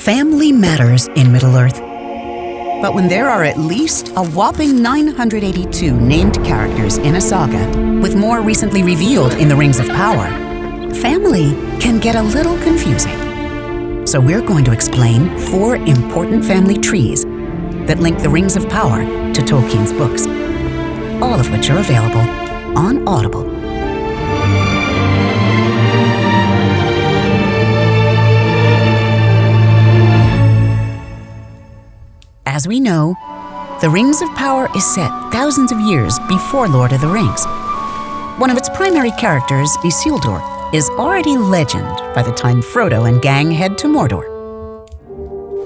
Family matters in Middle-earth. But when there are at least a whopping 982 named characters in a saga, with more recently revealed in the Rings of Power, family can get a little confusing. So we're going to explain 4 important family trees that link the Rings of Power to Tolkien's books, all of which are available on Audible. As we know, the Rings of Power is set thousands of years before Lord of the Rings. One of its primary characters, Isildur, is already legend by the time Frodo and gang head to Mordor.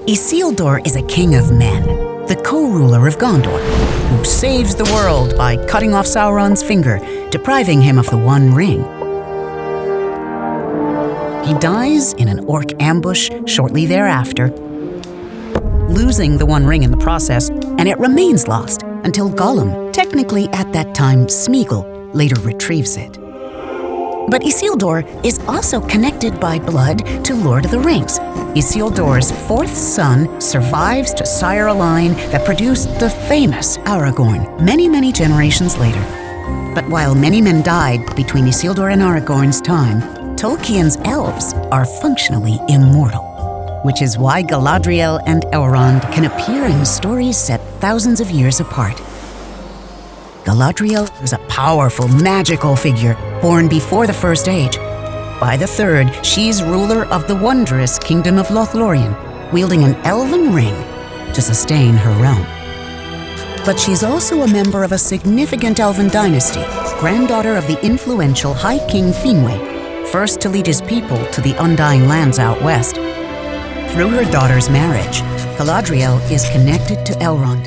Isildur is a king of men, the co-ruler of Gondor, who saves the world by cutting off Sauron's finger, depriving him of the One Ring. He dies in an orc ambush shortly thereafter, losing the One Ring in the process, and it remains lost until Gollum, technically at that time Smeagol, later retrieves it. But Isildur is also connected by blood to Lord of the Rings. Isildur's 4th son survives to sire a line that produced the famous Aragorn many generations later. But while many men died between Isildur and Aragorn's time, Tolkien's elves are functionally immortal, which is why Galadriel and Elrond can appear in stories set thousands of years apart. Galadriel is a powerful, magical figure born before the First Age. By the 3rd, she's ruler of the wondrous kingdom of Lothlorien, wielding an elven ring to sustain her realm. But she's also a member of a significant elven dynasty, granddaughter of the influential High King Finwë, first to lead his people to the Undying Lands out west. Through her daughter's marriage, Galadriel is connected to Elrond.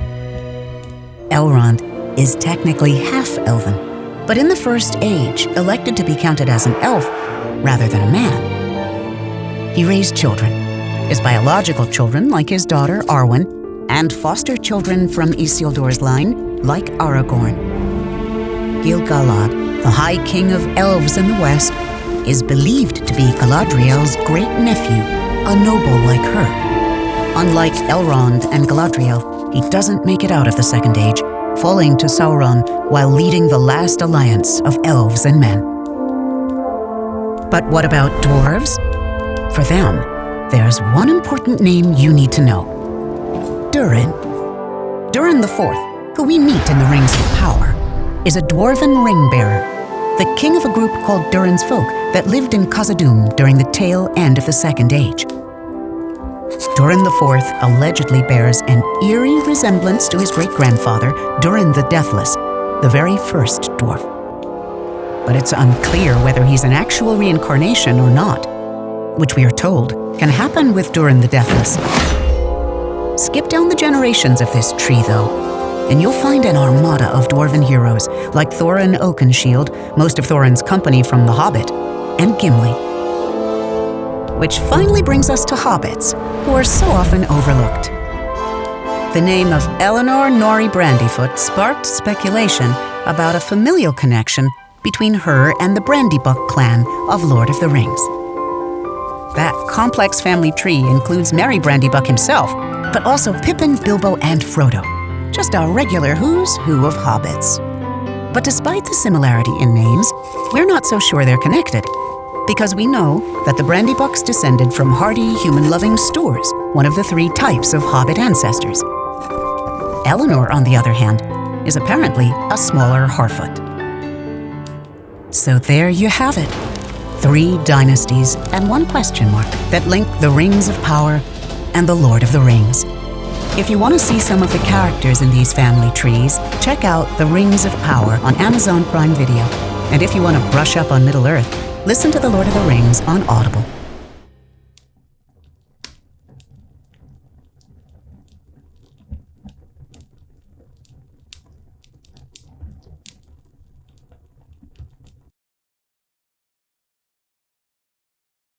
Elrond is technically half-elven, but in the First Age, elected to be counted as an elf rather than a man. He raised children, his biological children like his daughter Arwen, and foster children from Isildur's line like Aragorn. Gil-galad, the High King of Elves in the West, is believed to be Galadriel's great-nephew, a noble like her. Unlike Elrond and Galadriel, he doesn't make it out of the Second Age, falling to Sauron while leading the last alliance of elves and men. But what about dwarves? For them, there's one important name you need to know. Durin. Durin IV, who we meet in the Rings of Power, is a dwarven ring-bearer, the king of a group called Durin's Folk that lived in Khazad-dûm during the tail end of the Second Age. Durin IV allegedly bears an eerie resemblance to his great-grandfather, Durin the Deathless, the very first dwarf. But it's unclear whether he's an actual reincarnation or not, which we are told can happen with Durin the Deathless. Skip down the generations of this tree, though, and you'll find an armada of dwarven heroes like Thorin Oakenshield, most of Thorin's company from The Hobbit, and Gimli. Which finally brings us to hobbits, who are so often overlooked. The name of Eleanor Nori Brandyfoot sparked speculation about a familial connection between her and the Brandybuck clan of Lord of the Rings. That complex family tree includes Merry Brandybuck himself, but also Pippin, Bilbo, and Frodo. Just a regular who's who of hobbits. But despite the similarity in names, we're not so sure they're connected, because we know that the Brandybucks descended from hardy, human-loving Stoors, one of the 3 types of hobbit ancestors. Eleanor, on the other hand, is apparently a smaller Harfoot. So there you have it, 3 dynasties and 1 question mark that link the Rings of Power and the Lord of the Rings. If you want to see some of the characters in these family trees, check out The Rings of Power on Amazon Prime Video. And if you want to brush up on Middle-earth, listen to The Lord of the Rings on Audible.